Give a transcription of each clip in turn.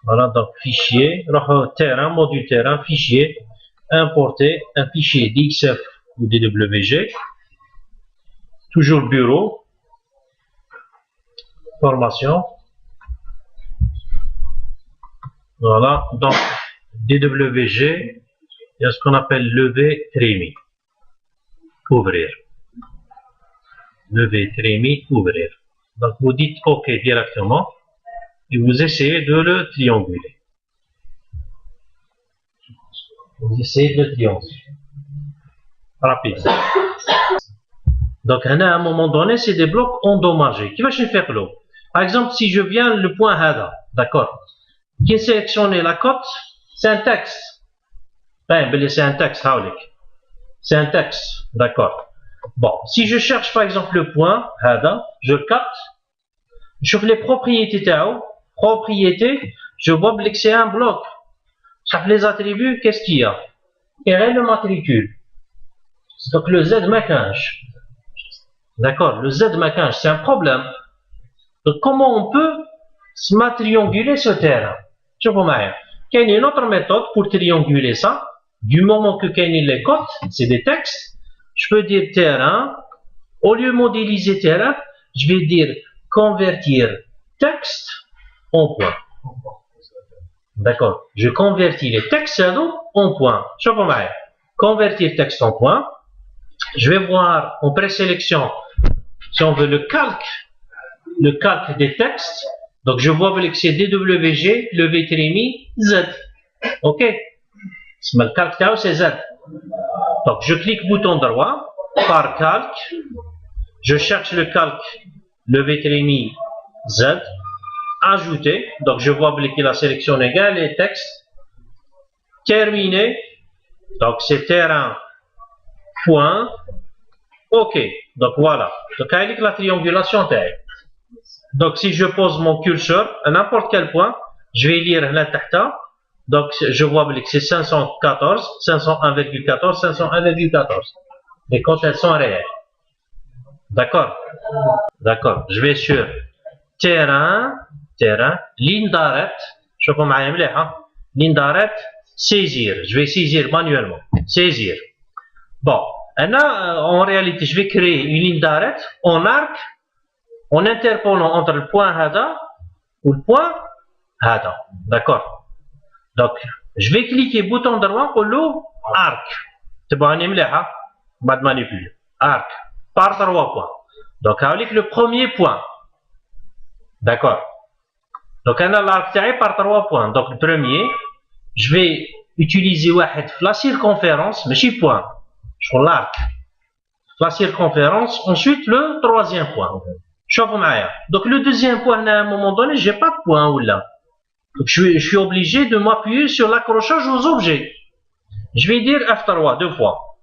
Voilà, donc fichier, terrain, module terrain, fichier, importer un fichier d'XF ou DWG, toujours bureau, formation. Voilà, donc DWG, il y a ce qu'on appelle lever trémie. Ouvrir. Lever trémie, ouvrir. Donc vous dites OK directement et vous essayez de le trianguler. Vous essayez de le trianguler. Rapide. Donc à un moment donné, c'est des blocs endommagés. Qui va se faire l'eau? Par exemple, si je viens le point Hada, d'accord, qui est sélectionné la cote, c'est un texte. C'est un texte, c'est un texte, d'accord. Bon, si je cherche par exemple le point Hada, je capte, je fais les propriétés propriétés, je vois que c'est un bloc. Sur les attributs, qu'est-ce qu'il y a? Il y a le matricule. Donc le Z maquinge. D'accord, le Z maquinge, c'est un problème. Donc comment on peut se trianguler ce terrain? Je vous montre. Il y a une autre méthode pour trianguler ça. Du moment que il y a les cotes, c'est des textes, je peux dire terrain. Au lieu de modéliser terrain, je vais dire convertir texte en point. D'accord. Je convertis les textes en point. Je vous montre. Convertir texte en point. Je vais voir en présélection si on veut le calque des textes. Donc je vois que c'est DWG, levé trémie, Z. OK. Le calque c'est Z. Donc je clique bouton droit, par calque. Je cherche le calque, levé trémie, Z. Ajouter. Donc je vois que la sélection égale les textes. Terminé. Donc c'est terrain, point. OK. Donc voilà. Donc avec la triangulation terre. Donc si je pose mon curseur à n'importe quel point, je vais lire là tahta. Donc je vois que c'est 514, 501,14, 501,14. Les comptes elles sont réelles. D'accord. D'accord. Je vais sur terrain, ligne d'arrêt. Je vais comme ligne d'arrêt, saisir. Je vais saisir manuellement. Saisir. Bon. En réalité, je vais créer une ligne d'arrêt en arc, en interpolant entre le point Hada ou le point Hada. D'accord. Donc, je vais cliquer bouton droit pour le arc. C'est bon, on est là, pas de manipule. Arc, par 3 points. Donc, avec le premier point. D'accord. Donc, on a l'arc par 3 points. Donc, le premier, je vais utiliser la circonférence, mais je point. Sur l'arc. La circonférence, ensuite le troisième point. Donc, le deuxième point, à un moment donné, je n'ai pas de point ou là. Donc, je suis obligé de m'appuyer sur l'accrochage aux objets. Je vais dire F3 deux fois.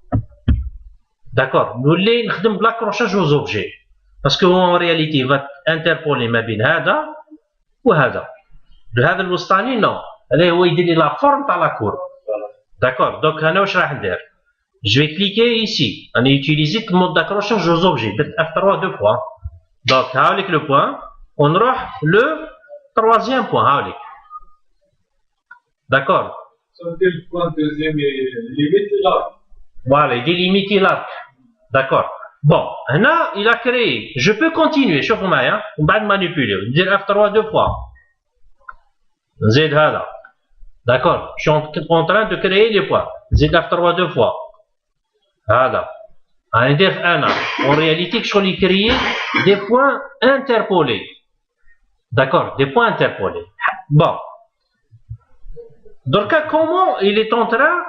D'accord. Nous allons l'accrochage aux objets. Parce qu'en réalité, il va interpoler ma bin Hada ou Hada. Le Hada l'Oustani, non. Il dit la forme dans la courbe. D'accord. Donc, je vais cliquer ici. On a utilisé le mode d'accrochage aux objets. F3 deux fois. Donc, avec le point, on aura le troisième point. D'accord. Le point deuxième est limité l'arc. Voilà, il délimite l'arc. D'accord. Bon, là, il a créé. Je peux continuer. Je vais manipuler. Dire F3 deux fois. Z Hada. D'accord. Je suis en train de créer les points. Z F3 deux fois. Hada. En réalité, je vais créer des points interpolés. D'accord. Des points interpolés. Bon. Donc, comment il est en train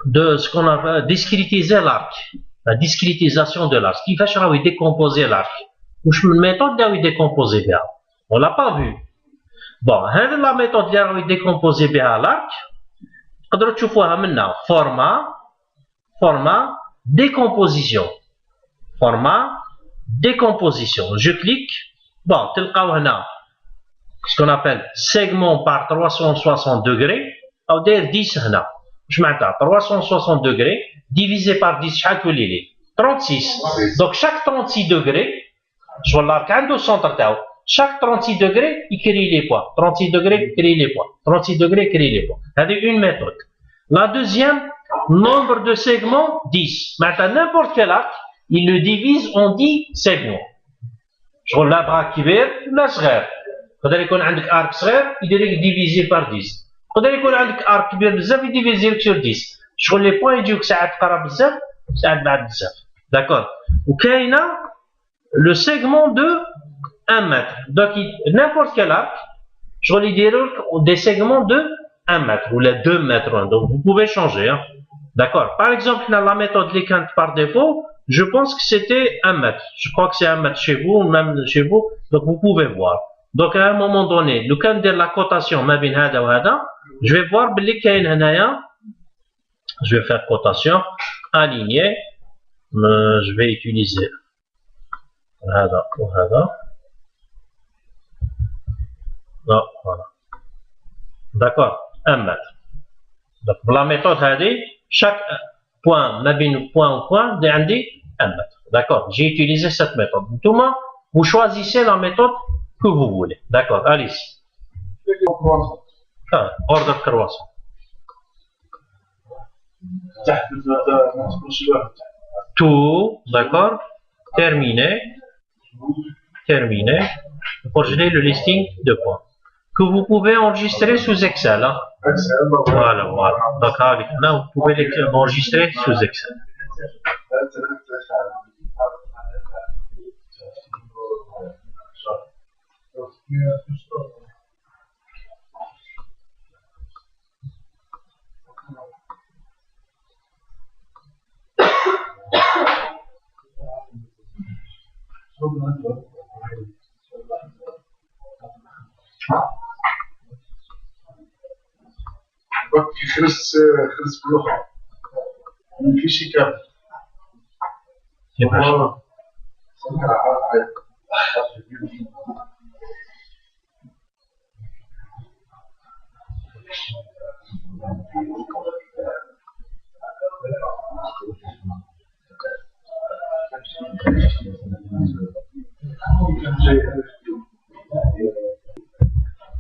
de ce qu'on appelle discrétiser l'arc, la discrétisation de l'arc, ce qui fait que je décomposer l'arc. Ou je méthode de décomposer bien. On l'a pas vu. Bon, la méthode de décomposer bien l'arc, tu vois maintenant format, décomposition. Format, décomposition. Je clique. Bon, tel cas, ce qu'on appelle segment par 360 degrés, ou d'ailleurs 10 هنا. Je m'attends 360 degrés divisé par 10 شحال تولي لي 36. Donc chaque 36 degrés, je vais l'arc عنده centre تاعو. chaque 36 degrés, il crée les points. 36 degrés, crée les points. 36 degrés, crée les points. C'est une méthode. La deuxième, nombre de segments, 10. Maintenant, n'importe quel arc, il le divise en 10 segments. Je vois l'arbre كبير ولا صغير. يقدر يكون عندك arc صغير يدير divisé par 10. يقدر يكون عندك arc كبير بزاف يديفيزي sur 10. شغل les points يجيوك ساعات قرب بزاف ساعات بعد بزاف. D'accord. وكاينه le segment de 1 mètre. Donc n'importe quel arc, je vais lui dire des segments de 1 mètre ou les 2 mètres. Donc vous pouvez changer. Hein. D'accord. Par exemple, dans la méthode Likant par défaut, je pense que c'était 1 mètre. Je crois que c'est 1 mètre chez vous, même chez vous. Donc vous pouvez voir. Donc à un moment donné, le cas de la cotation, je vais voir je vais faire cotation alignée. Je vais utiliser هذا وهذا. Non, voilà. D'accord, 1 mètre. Donc, la méthode هذه, chaque point, ما بين point ou point, c'est 1 mètre. D'accord, j'ai utilisé cette méthode. Tout le monde, vous choisissez la méthode que vous voulez. D'accord, allez-y. Ordre croissant. Tout, d'accord, terminé. Terminé. Pour gérer le listing de points. Que vous pouvez enregistrer sous Excel. Hein. Voilà, voilà. Donc, là, vous pouvez l'enregistrer sous Excel.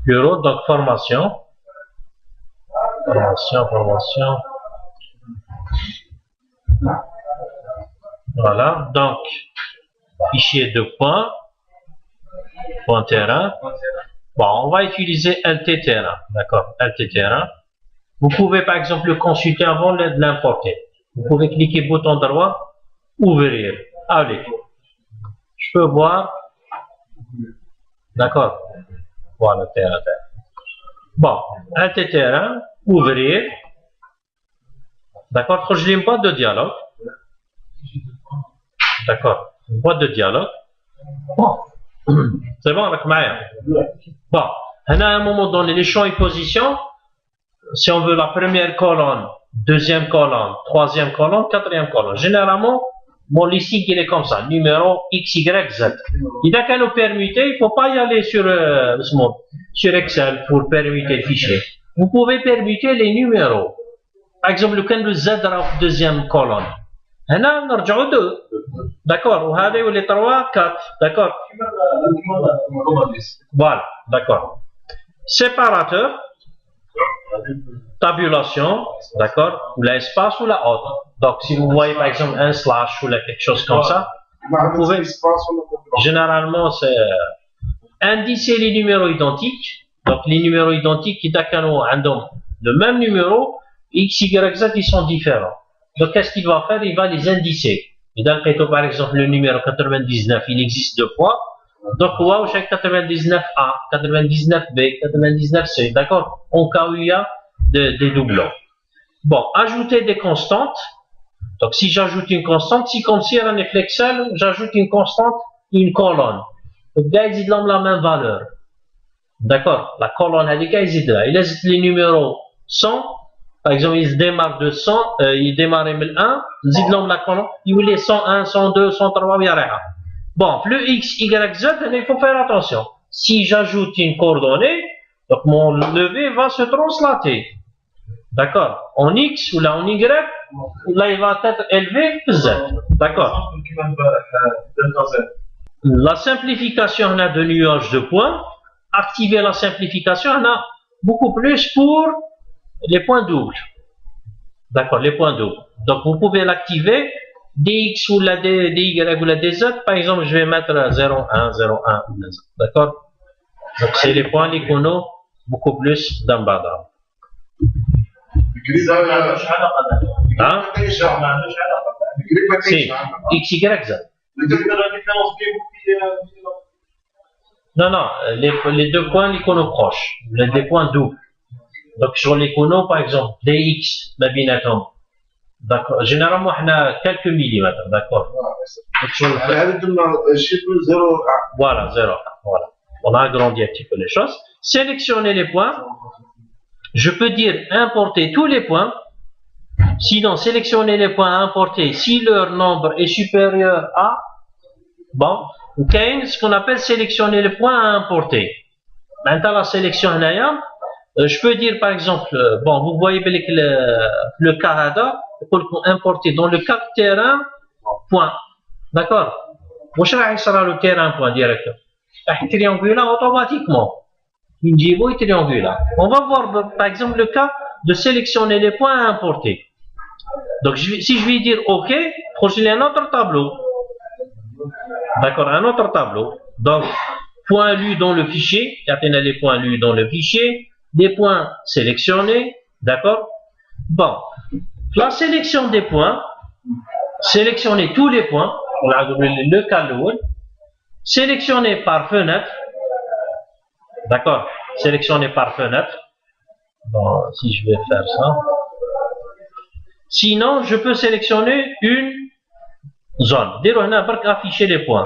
Bureau, donc formation. Formation. Voilà, donc fichier de points, point terrain. Bon, on va utiliser LT terrain, d'accord, LT terrain. Vous pouvez par exemple le consulter avant de l'importer. Vous pouvez cliquer bouton droit, ouvrir. Allez, je peux voir, d'accord. Voilà, terrain. Bon, LT terrain, ouvrir. D'accord, je n'aime pas de dialogue. D'accord, une boîte de dialogue. Bon, c'est bon avec moi. Bon, à un moment donné, les champs et positions, si on veut la première colonne, deuxième colonne, troisième colonne, quatrième colonne. Généralement, mon listing il est comme ça, numéro X, Y, Z. Il a qu'à nous permuter, il ne faut pas y aller sur Excel pour permuter le fichier. Vous pouvez permuter les numéros. Par exemple, le Z dans la deuxième colonne. هنا نرجعوا 2 d'accord وهذا يولي 3 4 d'accord voilà d'accord séparateur tabulation d'accord ou l'espace ou la autre donc si vous voyez par exemple un slash ou quelque chose comme ça vous pouvez généralement c'est indicer les numéros identiques donc les numéros identiques qui ont le même numéro X, Y, Z ils sont différents. Donc, qu'est-ce qu'il va faire? Il va les indicer. Et dans le cas, par exemple, le numéro 99, il existe 2 fois. Donc, wow, chaque 99A, 99B, 99C, d'accord? En cas où il y a des doublons. Bon, ajouter des constantes. Donc, si j'ajoute une constante, si comme si on est flexel, j'ajoute une constante, une colonne. Donc, là, ils ont la même valeur. D'accord? La colonne, elle est là. Il laisse les numéros 100. Par exemple, il se démarre de 100, il démarre de 1, la colonne, il est 101, 102, 103, bon, le X, Y, Z, il faut faire attention. Si j'ajoute une coordonnée, donc mon levé va se translater. D'accord? En X ou là en Y, là il va être élevé Z. D'accord? La simplification, on a de nuages de points. Activer la simplification, on a beaucoup plus pour les points doubles. D'accord, les points doubles. Donc, vous pouvez l'activer. Dx ou la dy ou la dz, par exemple, je vais mettre 0, 1, 0, 1. D'accord? Donc, c'est les points l'icono beaucoup plus d'ambada. Hein? Si, x, y, z. Non, non, les deux points l'icono proche, les points doubles. Donc, sur l'icono, par exemple, dx, la binatom. D'accord. Généralement, on a quelques millimètres, d'accord. Voilà, 0. Voilà. On a agrandi un petit peu les choses. Sélectionnez les points. Je peux dire importer tous les points. Sinon, sélectionner les points à importer si leur nombre est supérieur à. Bon. Ou ce qu'on appelle sélectionner les points à importer. Maintenant, la sélection, je peux dire par exemple, bon, vous voyez le cas pour importer dans le cas terrain, point. D'accord? Moi, je sera le terrain, point directeur. Triangulaire automatiquement. Une triangulaire. On va voir par exemple le cas de sélectionner les points à importer. Donc, si je vais dire OK, projeter un autre tableau. D'accord, un autre tableau. Donc, points lus dans le fichier. Il y a les points lus dans le fichier. Des points sélectionnés, d'accord? Bon, la sélection des points, sélectionner tous les points, le cas sélectionner par fenêtre, d'accord? Sélectionner par fenêtre. Bon, si je vais faire ça. Sinon, je peux sélectionner une zone. On a afficher les points.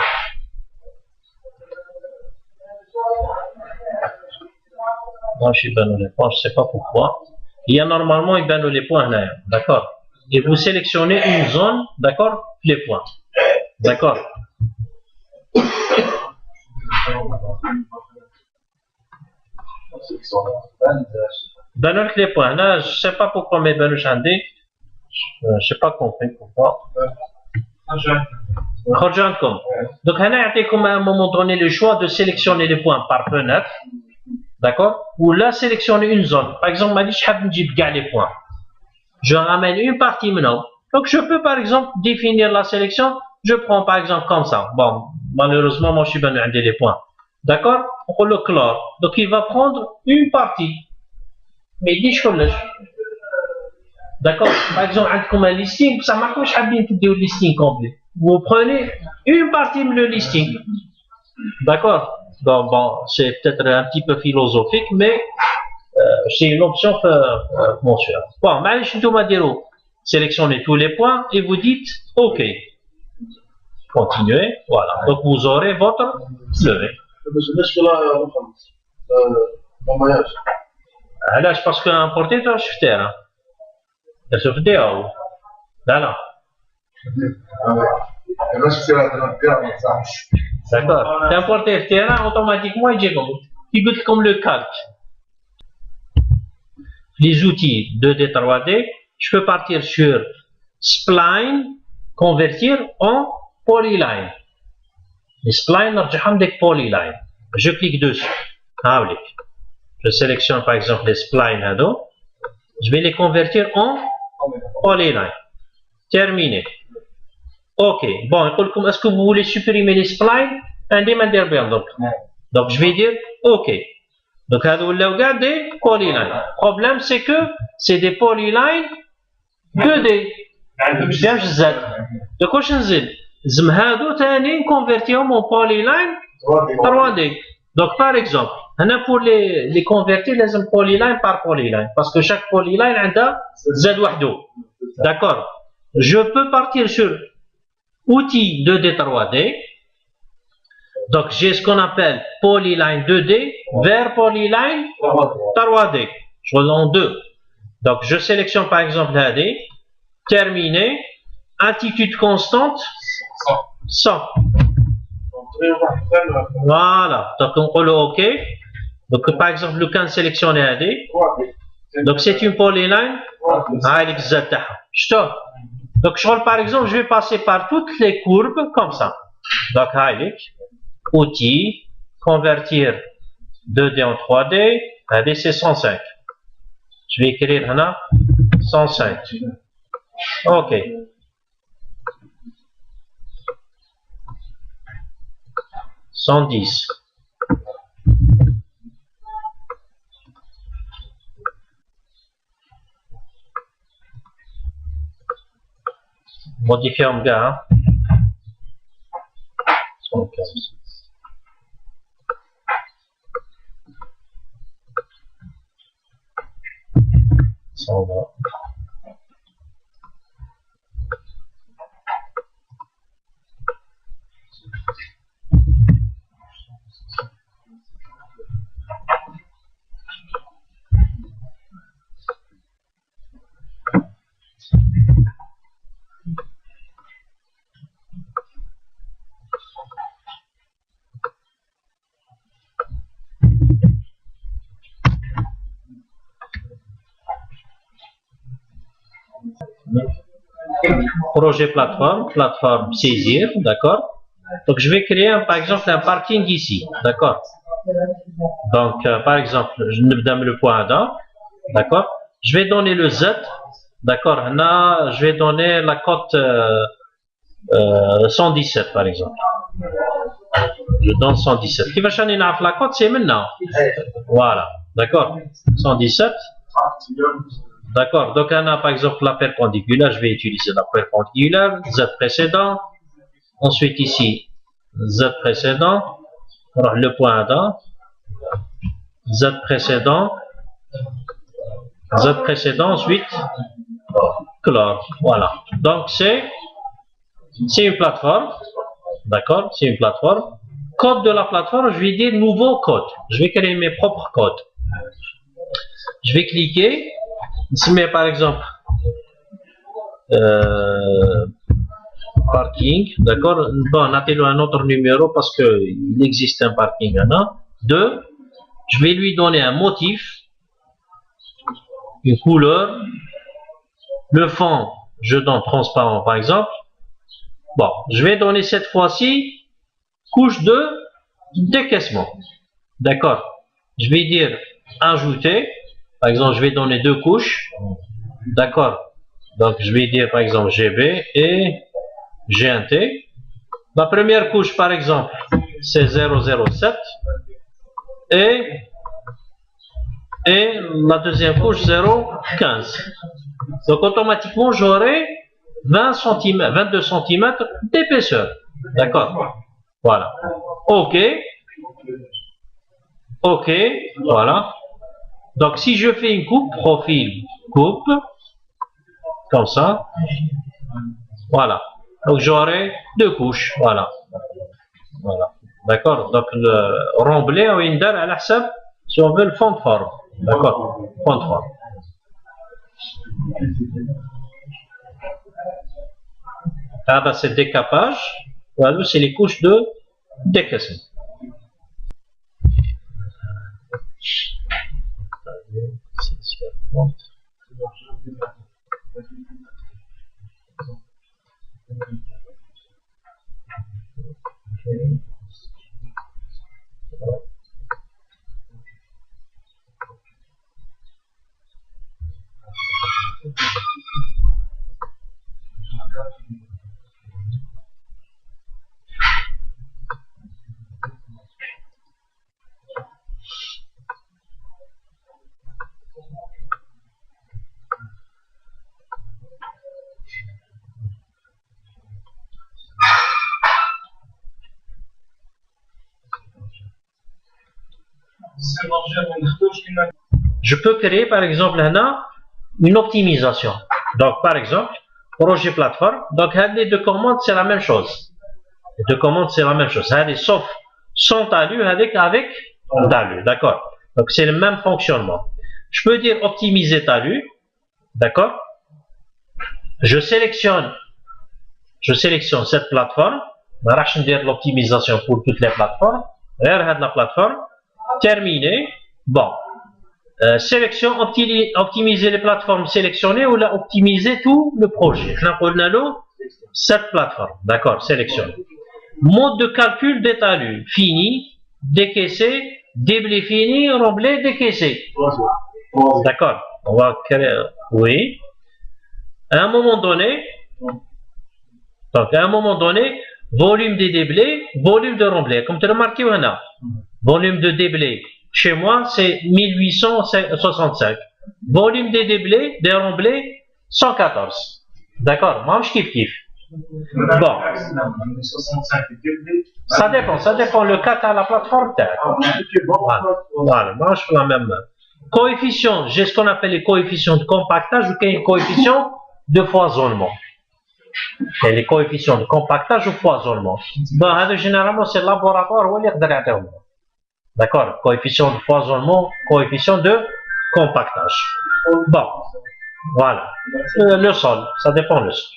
Moi, je suis ben les points, je ne sais pas pourquoi. Il y a normalement les points là, d'accord? Et vous sélectionnez une zone, d'accord? Les points. D'accord? Ben les points. Là, je ne sais pas pourquoi, mais ben je ne sais pas compris pourquoi. Donc, on a été comme à un moment donné le choix de sélectionner les points par fenêtre. D'accord? Ou là, sélectionner une zone. Par exemple, les points. Je ramène une partie maintenant. Donc, je peux par exemple définir la sélection. Je prends par exemple comme ça. Bon, malheureusement, moi je suis venu à les points. D'accord? On le clore. Donc, il va prendre une partie. Mais dis-je. D'accord? Par exemple, comme un listing, ça marche pas, je vais listing complet. Vous prenez une partie de le listing. D'accord? Donc, bon, c'est peut-être un petit peu philosophique, mais c'est une option mensuelle. Bon, maintenant, sélectionnez tous les points et vous dites OK. Continuez. Voilà. Donc, vous aurez votre levée. Alors, je pense qu'un porté doit se faire. Se faire ou? Là. D'accord. T'importes le terrain, automatiquement, il goûte comme le calque. Les outils 2D, 3D, je peux partir sur Spline, convertir en Polyline. Les Spline, je Polyline. Je clique dessus. Je sélectionne par exemple les Spline. Je vais les convertir en Polyline. Terminé. OK. Bon, est-ce que vous voulez supprimer les splines? Donc, je vais dire OK. Donc, regardez des polylines. Le problème, c'est que c'est des polylines 2D. Bien, je Z. Donc, quoi, je Z? Zmhado, tani, convertir en polyline 3D. Donc, par exemple, pour les convertir, les polyline par polyline. Parce que chaque polyline a Z wahdo. D'accord. Je peux partir sur outil 2D 3D. Donc, j'ai ce qu'on appelle polyline 2D vers polyline 3D. Je vois en deux. Donc, je sélectionne par exemple l'AD. Terminé. Attitude constante 100. Voilà. Donc, on peut le OK. Donc, par exemple, le can sélectionné AD. Donc, c'est une polyline. Donc, par exemple, je vais passer par toutes les courbes comme ça. Donc, outils, convertir 2D en 3D, allez, c'est 105. Je vais écrire là 105. OK. 110. Modifier en gars. 115. Ça va. Projet plateforme saisir, d'accord. Donc je vais créer par exemple un parking ici, d'accord. Donc par exemple, je me donne le point A, d'accord. Je vais donner le Z, d'accord. Là, je vais donner la cote 117 par exemple. Je donne 117. Qui va changer la cote, c'est maintenant. Voilà, d'accord. 117. D'accord, donc on a par exemple la perpendiculaire, je vais utiliser la perpendiculaire, Z précédent, ensuite ici, Z précédent, alors le point A, Z précédent, ensuite, chlore, voilà. Donc c'est une plateforme, d'accord, c'est une plateforme. Code de la plateforme, je vais dire nouveau code, je vais créer mes propres codes. Je vais cliquer. Mais par exemple parking, d'accord. Bon, notez-le un autre numéro parce que il existe un parking là. 2. Je vais lui donner un motif, une couleur, le fond, je donne transparent par exemple. Bon, je vais donner cette fois-ci couche de décaissement, d'accord. Je vais dire ajouter. Par exemple, je vais donner 2 couches. D'accord. Donc, je vais dire par exemple GB et GNT. La première couche, par exemple, c'est 007. Et la deuxième couche, 0,15. Donc, automatiquement, j'aurai 22 cm d'épaisseur. D'accord. Voilà. OK. OK. Voilà. Donc, si je fais une coupe, profil, coupe, comme ça, voilà. Donc, j'aurai 2 couches, voilà. Voilà. D'accord. Donc, le remblai au Indar à la sab, si on veut le fond de forme. D'accord. Fond de forme. Ah, ben, c'est décapage. Voilà, c'est les couches de décaissement. Je peux créer par exemple là une optimisation. Donc par exemple, projet plateforme. Donc les 2 commandes c'est la même chose. Les 2 commandes c'est la même chose. Sauf sans talus avec talus. D'accord. Donc c'est le même fonctionnement. Je peux dire optimiser talus. D'accord. Je sélectionne cette plateforme. Je vais dire l'optimisation pour toutes les plateformes. Regarde la plateforme. Terminé. Bon. Sélection, optimiser les plateformes sélectionnées ou optimiser tout le projet. On a cette plateforme. D'accord, sélectionne. Mode de calcul des talus. Fini, décaissé, déblai fini, remblai, décaissé. D'accord. On va créer. Oui. À un moment donné, donc à un moment donné, volume des déblais, volume de remblai. Comme tu as remarqué, on a volume de déblai. Chez moi, c'est 1865. Volume des déblais, des remblais, 114. D'accord. Moi, je kiffe. Bon. Ça dépend le cas à la plateforme. Voilà, moi je fais la même. Coefficient, j'ai ce qu'on appelle les coefficients de compactage ou les coefficients de foisonnement. Et les coefficients de compactage ou foisonnement. Bon, généralement, c'est le laboratoire où il y a. D'accord, coefficient de foisonnement, coefficient de compactage. Bon, voilà. Le sol, ça dépend le sol.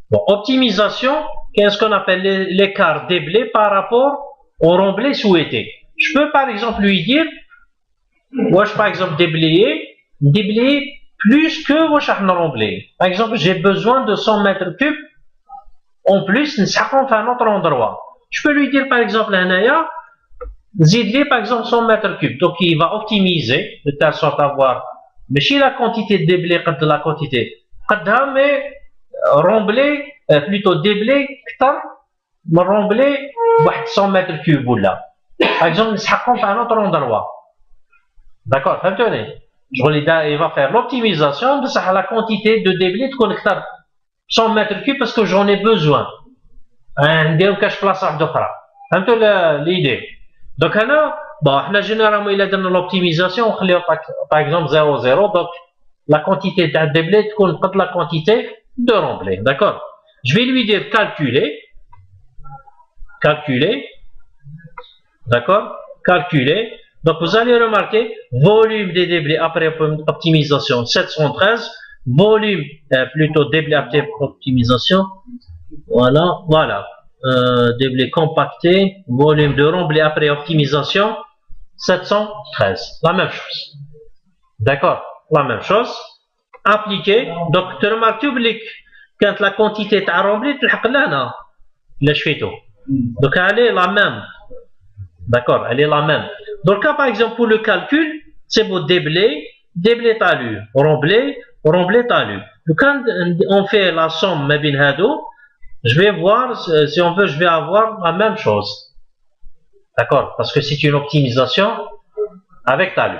Bon, optimisation, qu'est-ce qu'on appelle l'écart des blés par rapport au remblai souhaité. Je peux par exemple lui dire, moi je par exemple déblayer plus que moi je remblai. Par exemple, j'ai besoin de 100 mètres cubes en plus, nous savons faire un autre endroit. Je peux lui dire par exemple, Hanaya, zidler par exemple 100 mètres cubes. Donc il va optimiser de telle sorte à avoir, mais si la quantité de déblai, de la quantité, mais remblai, plutôt déblai, remblai 100 mètres cubes ou là. Par exemple, nous savons faire un autre endroit. D'accord, je il va faire l'optimisation de la quantité de déblai de connecteur 100 mètres cubes parce que j'en ai besoin. نديرو كاش بلاصه واحده اخرى. فهمتوا l'idée. Donc là, généralement il a donné l'optimisation, on fait par exemple 0,0, donc la quantité de déblai تكون قد la quantité de remblai. D'accord. Je vais lui dire calculer. D'accord. Calculer. Donc vous allez remarquer, volume des déblais après optimisation 713, volume plutôt déblai après optimisation, voilà, déblai compacté, volume de remblai après optimisation 713, la même chose. D'accord, la même chose. Appliquer, donc tu remarques quand la quantité de remblai, tu l'as donc elle est la même. D'accord, elle est la même. Dans le cas par exemple pour le calcul, c'est pour déblai talu, remblai talu. Donc quand on fait la somme mabin hado, je vais voir si on veut, je vais avoir la même chose. D'accord, parce que c'est une optimisation avec talu.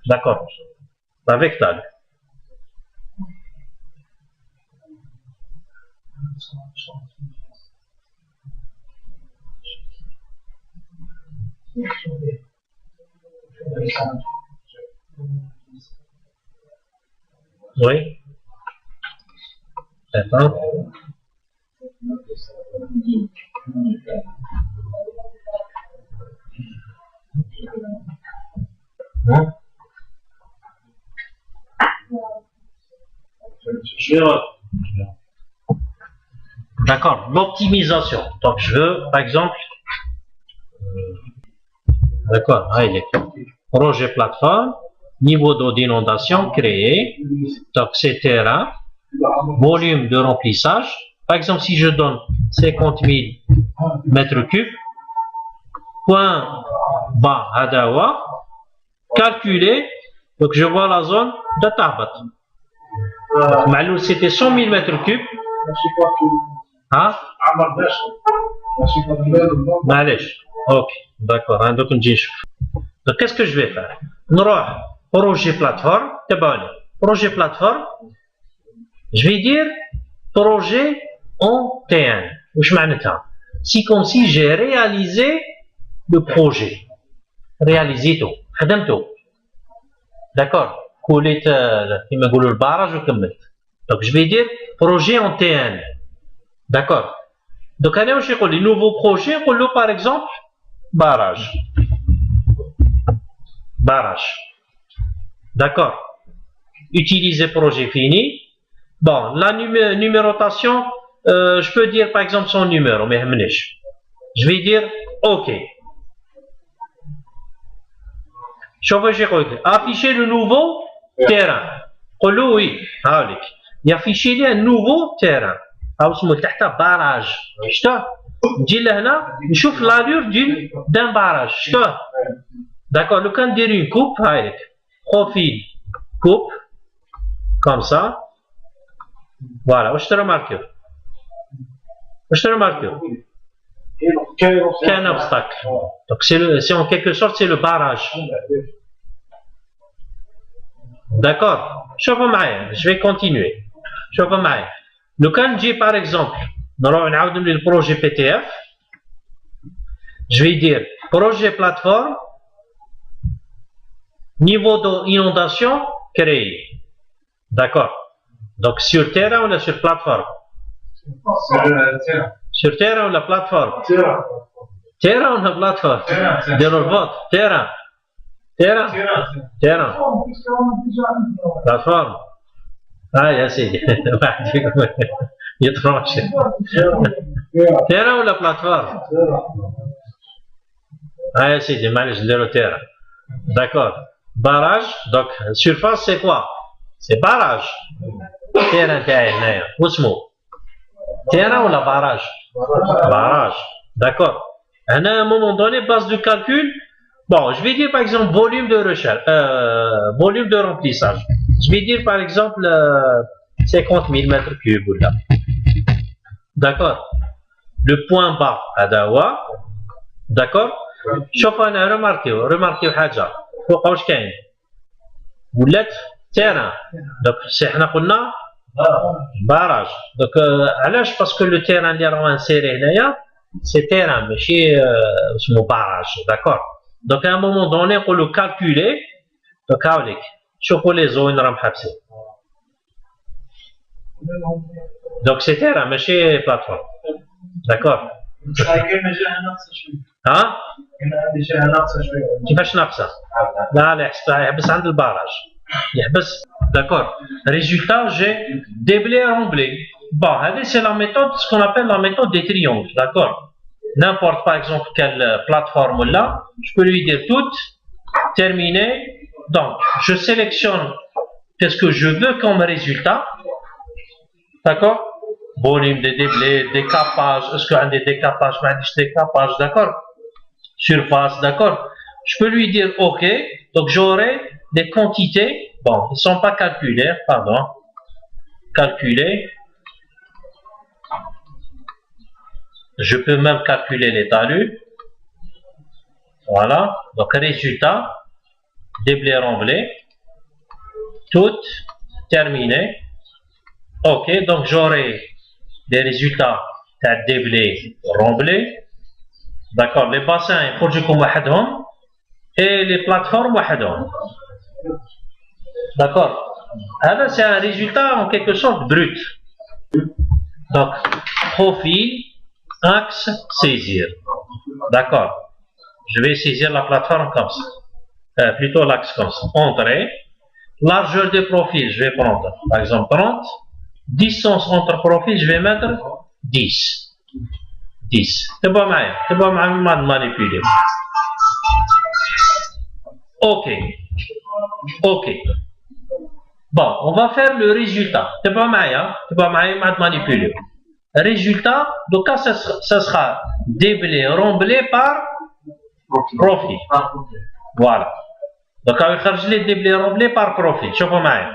D'accord, avec talu. Oui. Attends. D'accord, l'optimisation. Donc je veux, par exemple, d'accord, projet plateforme, niveau d'eau d'inondation créé, donc c'est terrain, volume de remplissage. Par exemple, si je donne 50 000 mètres cubes, point bas Hadawa, calculé, donc je vois la zone de Tabat. C'était 100 000 mètres cubes. Hein? Ok, d'accord. Donc qu'est-ce que je vais faire? Projet plateforme, projet plateforme, je vais dire projet en T1. C'est comme si j'ai réalisé le projet. Réalisé tout. D'accord. Le barrage ou comme donc je vais dire projet en T1. D'accord. Donc allez, je vais les nouveaux projets, par exemple, barrage. D'accord. Utiliser projet fini. Bon, la numérotation, je peux dire par exemple son numéro, mais je vais dire OK. Afficher le nouveau terrain. Oui, il affiche un nouveau terrain. barrage. نجي لهنا نشوف لالور d'un barrage شفتوه d'accord لو كان ندير une coupe هايك profil coupe comme ça voilà واش ترماركيو qu'un obstacle donc c'est en quelque sorte c'est le barrage d'accord شوفوا معايا je vais continuer شوفوا معايا لو كان نجي par exemple نروح نعاود للبروجي PTF je vais dire projet plateforme niveau d'inondation créé d'accord donc sur terrain ou sur plateforme sur terrain ou la plateforme terrain ou la plateforme ديروا الفوت terrain plateforme يا سيدي واحد فيكم يتفرج terrain ou la plateforme يا سيدي معليش نديروا terrain d'accord barrage donc surface c'est quoi c'est barrage terrain تاعي هنايا واسمو terrain ou la barrage barrage d'accord هنا à un moment donné base de calcul bon je vais dire par exemple volume de recherche volume de remplissage je vais dire par exemple 50 000 mètres cubes ou là d'accord le point bas هذا هو d'accord شوف انا remarquez حاجه فوق واش كاين ولات terrain donc حنا قلنا barrage donc علاش باسكو لو terrain اللي راهو انسيري هنايا سي terrain ماشي اسمه barrage d'accord donc à un moment donné نقولوا calculer donc هاوليك شوفوا لي زون راهم حابسين donc c'est terrain ماشي plateforme d'accord ها كيفاش ناقصه لا يحبس عند الباراج يحبس d'accord résultat j'ai déblé remblé bon c'est la méthode ce qu'on appelle la méthode des triangles d'accord n'importe par exemple quelle plateforme là je peux lui dire toute terminée donc je sélectionne qu'est-ce que je veux comme résultat d'accord volume de déblai décapage est-ce qu'il y a des décapages décapage d'accord surface d'accord je peux lui dire ok donc j'aurai des quantités bon ils ne sont pas calculés pardon calculer je peux même calculer les talus voilà donc résultat déblai remblai tout terminé ok donc j'aurai des résultats déblai remblai d'accord les bassins يخرجوا وحدهم et les plateformes وحدهم d'accord هذا c'est un résultat en quelque sorte brut donc profil axe saisir d'accord je vais saisir la plateforme comme ça plutôt l'axe comme ça entrée largeur de profil je vais prendre par exemple 30 distance entre profils je vais mettre 10 تبقى معايا ما manipuler ok bon on va faire le résultat تبقى معايا ما manipuler résultat donc ça sera déblai remblai par profil voilà donc يخرج لي déblai remblai par profil شوفوا معايا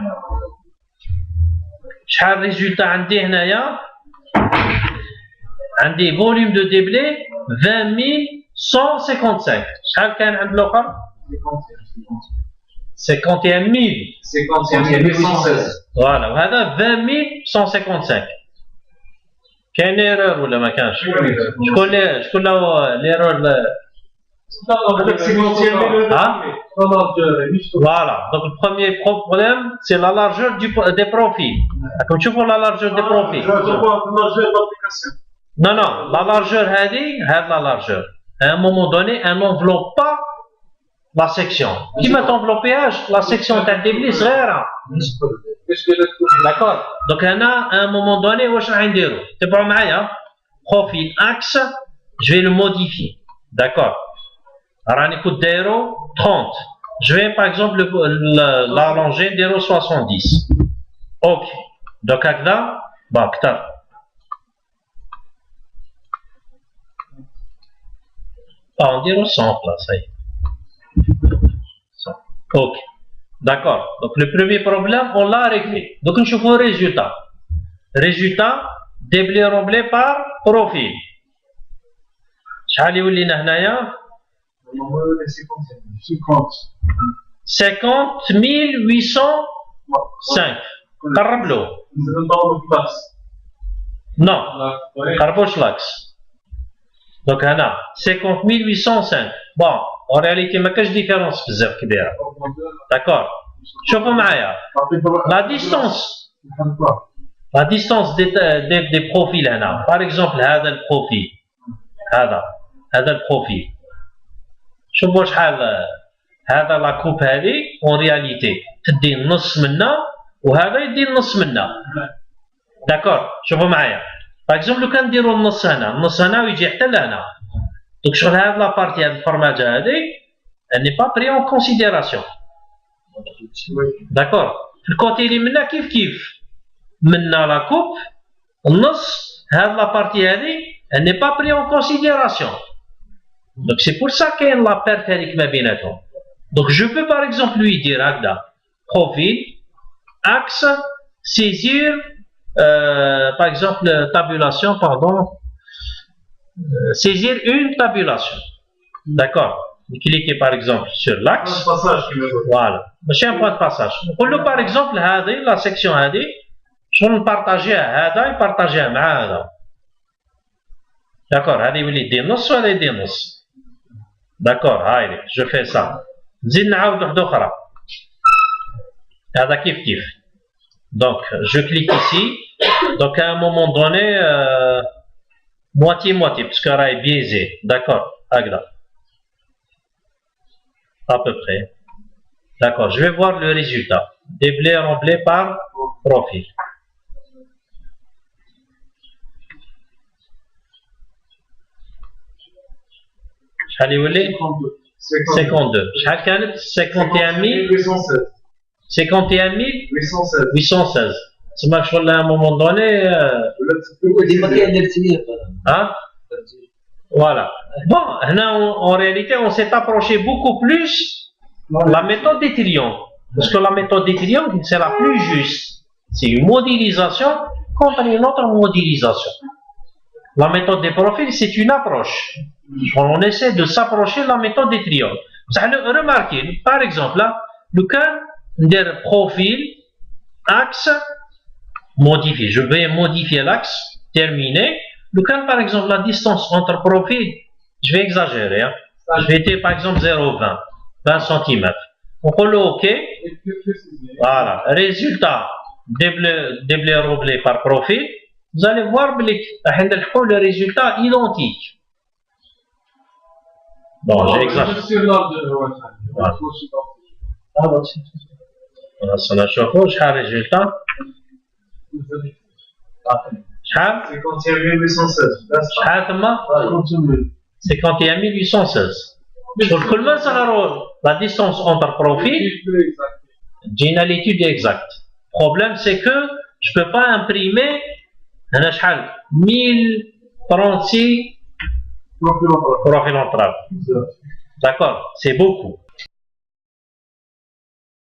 شحال résultat عندي هنايا عندي volume de déblai 20155 شحال كان عند الاخر 51116 فوالا وهذا 20155 كاين ايرور ولا ما كانش شكون له الايرور voilà donc le premier problème c'est la largeur des profils comme tu vois la largeur des profils non la largeur la largeur à un moment donné elle n'enveloppe pas la section qui va t'envelopper la section تاع الدبلي صغيره d'accord donc هنا à un moment donné واش راح نديرو تبعوا معايا profil axe je vais le modifier d'accord راني كنت دايرو 30 je vais par exemple l'allonger نديرو 70 ok donc هكذا اكثر On dirait 100 là, ça y est. 100. Ok. D'accord. Donc le premier problème, on l'a réglé. Donc on chauffe le résultat. Résultat, déblai par profil. شحال يولي لنا هنايا 50805 قرب له non قربوش لاكس دونك هنا 50805 بون en réalité ما كاش ديفيرونس بزاف كبيره داكور شوفوا معايا la distance des profils هنا par exemple هذا البروفيل هذا البروفيل شوفوا شحال هذا لا كوب هذه اون رياليتي تدي النص منا وهذا يدي النص منا داكور شوفوا معايا باغ اكزومبل لو كان نديروا النص هنا ويجي حتى لهنا دونك شغل هاد لابارتي هاد الفرماجه هذه اني با بري اون كونسيديراسيون داكور في الكوتي اللي منا كيف منا لا كوب النص هاد لابارتي هذه اني با بري اون كونسيديراسيون دونك سي بور سا كاين لا بيرت هذيك ما بيناتهم دونك جو بو باغ اكزومبل lui dire هكذا بروفيل اكس سيزير par exemple tabulation pardon saisir une tabulation d'accord cliquez par exemple sur l'axe voilà ماشي un point de passage نقول له par exemple هذه la section هذه شنو نبارطاجيها هذا يبارطاجيها مع هذا d'accord هذا يولي يدي نص وهذا يدي نص d'accord هايلي جو في سا نزيد نعاود وحده اخرى هذا كيف donc je clique ici donc à un moment donné moitié parce que là est biaisé d'accord agda à peu près d'accord je vais voir le résultat déblai remblai par profil شحال يولي 52 شحال كانت 51816 تسمى شغل à un moment donné voilà bon هنا en réalité on s'est approché beaucoup plus la méthode des triangles parce que la méthode des triangles c'est la plus juste c'est une modélisation contre une autre modélisation la méthode des profils c'est une approche on essaie de s'approcher de la méthode des triangles remarquez par exemple là le cas des profils axe modifié je vais modifier l'axe terminé le cas par exemple la distance entre profils je vais exagérer hein. Je vais être par exemple 20 cm on colle ok voilà résultat déblai remblai par profil vous allez voir le résultat identique bon j'ai exagéré voilà ça n'a chauffé شحال résultat شحال 51816 شحال ثما 51816 كل ما صغروا la distance entre profils جينا l'étude exacte problème c'est que je peux pas imprimer هنا شحال 1036 profil entrave d'accord c'est beaucoup